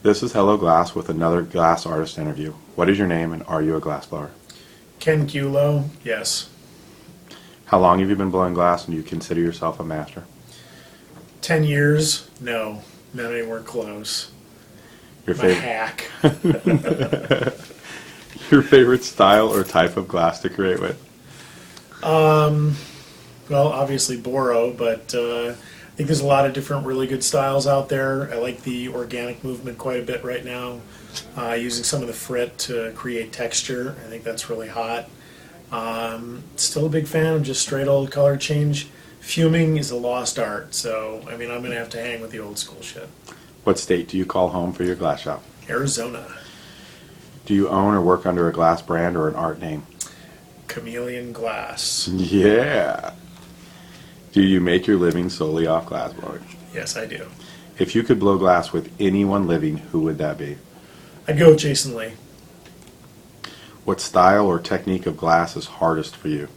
This is Hello Glass with another glass artist interview. What is your name and are you a glass blower? Ken Culo, yes. How long have you been blowing glass and do you consider yourself a master? 10 years? No, not anywhere close. Your I'm a favorite, hack. your favorite style or type of glass to create with? Well, obviously Boro, but I think there's a lot of different really good styles out there. I like the organic movement quite a bit right now, using some of the frit to create texture. I think that's really hot. Still a big fan of just straight old color change. Fuming is a lost art, so I mean I'm going to have to hang with the old school shit. What state do you call home for your glass shop? Arizona. Do you own or work under a glass brand or an art name? Chameleon Glass. Yeah. Do you make your living solely off glass blowing? Yes, I do. If you could blow glass with anyone living, who would that be? I'd go with Jason Lee. What style or technique of glass is hardest for you?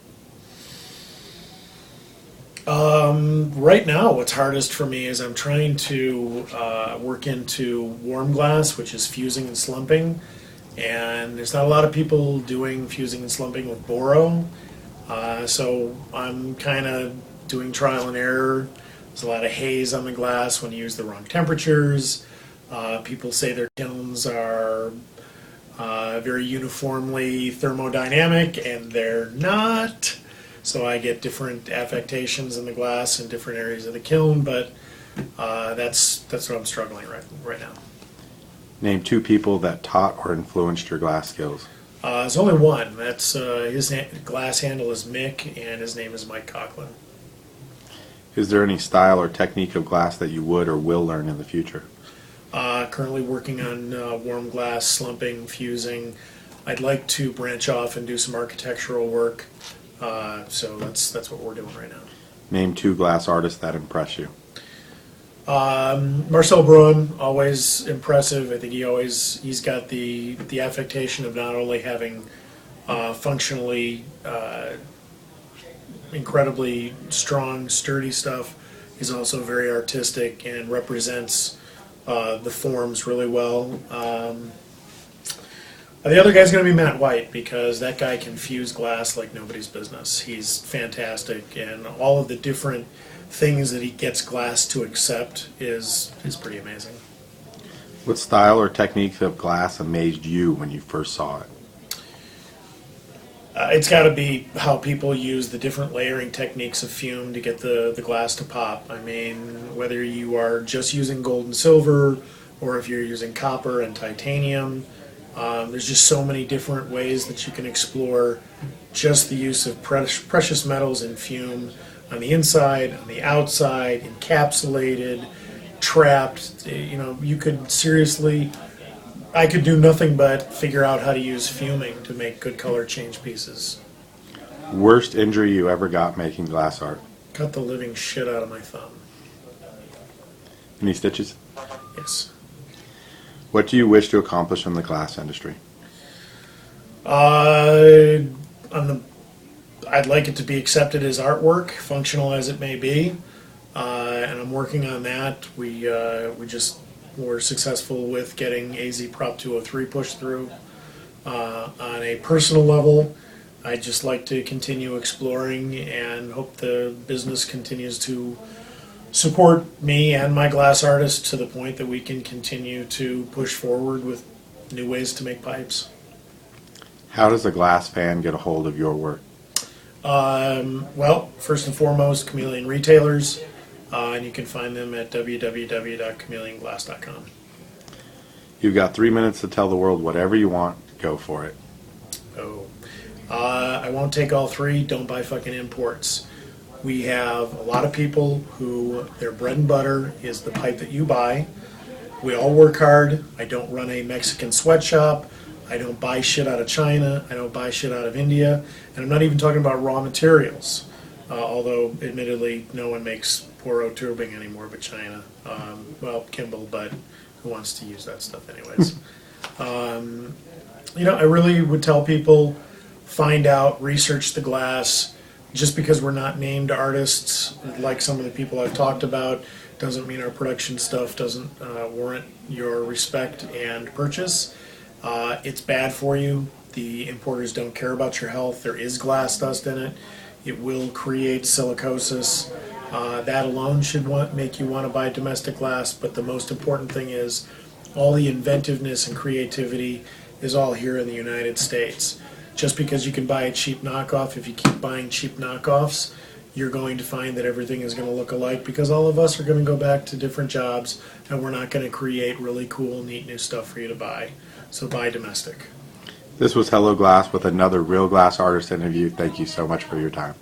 Right now, what's hardest for me is I'm trying to work into warm glass, which is fusing and slumping. And there's not a lot of people doing fusing and slumping with Boro. So I'm kind of doing trial and error. There's a lot of haze on the glass when you use the wrong temperatures. People say their kilns are very uniformly thermodynamic, and they're not. So I get different affectations in the glass in different areas of the kiln, but that's what I'm struggling right now. Name two people that taught or influenced your glass skills. There's only one. That's his glass handle is Mick, and his name is Mike Coughlin. Is there any style or technique of glass that you would or will learn in the future? Currently working on warm glass, slumping, fusing. I'd like to branch off and do some architectural work. So that's what we're doing right now. Name two glass artists that impress you. Marcel Bruin, always impressive. I think he's got the affectation of not only having functionally incredibly strong, sturdy stuff. He's also very artistic and represents the forms really well. The other guy's going to be Matt White, because that guy can fuse glass like nobody's business. He's fantastic, and all of the different things that he gets glass to accept is pretty amazing. What style or technique of glass amazed you when you first saw it? It's got to be how people use the different layering techniques of fume to get the glass to pop. I mean, whether you are just using gold and silver, or if you're using copper and titanium, there's just so many different ways that you can explore just the use of precious metals in fume on the inside, on the outside, encapsulated, trapped. You know, you could seriously, I could do nothing but figure out how to use fuming to make good color change pieces. Worst injury you ever got making glass art? Cut the living shit out of my thumb. Any stitches? Yes. What do you wish to accomplish in the glass industry? I'd like it to be accepted as artwork, functional as it may be, and I'm working on that. We just were successful with getting AZ Prop 203 pushed through. On a personal level, I'd just like to continue exploring and hope the business continues to support me and my glass artists to the point that we can continue to push forward with new ways to make pipes. How does a glass fan get a hold of your work? Well, first and foremost, Chameleon retailers, and you can find them at www.chameleonglass.com. You've got 3 minutes to tell the world whatever you want. Go for it. I won't take all three. Don't buy fucking imports. We have a lot of people who their bread and butter is the pipe that you buy. We all work hard. I don't run a Mexican sweatshop. I don't buy shit out of China. I don't buy shit out of India. And I'm not even talking about raw materials. Although, admittedly, no one makes Boro tubing anymore but China. Well, Kimball, but who wants to use that stuff anyways? You know, I really would tell people, find out, research the glass. Just because we're not named artists, like some of the people I've talked about, doesn't mean our production stuff doesn't warrant your respect and purchase. It's bad for you. The importers don't care about your health. There is glass dust in it. It will create silicosis. That alone should make you want to buy domestic glass, but the most important thing is all the inventiveness and creativity is all here in the United States. Just because you can buy a cheap knockoff, if you keep buying cheap knockoffs, you're going to find that everything is going to look alike because all of us are going to go back to different jobs and we're not going to create really cool, neat new stuff for you to buy. So buy domestic. This was Hello Glass with another Real Glass Artist interview. Thank you so much for your time.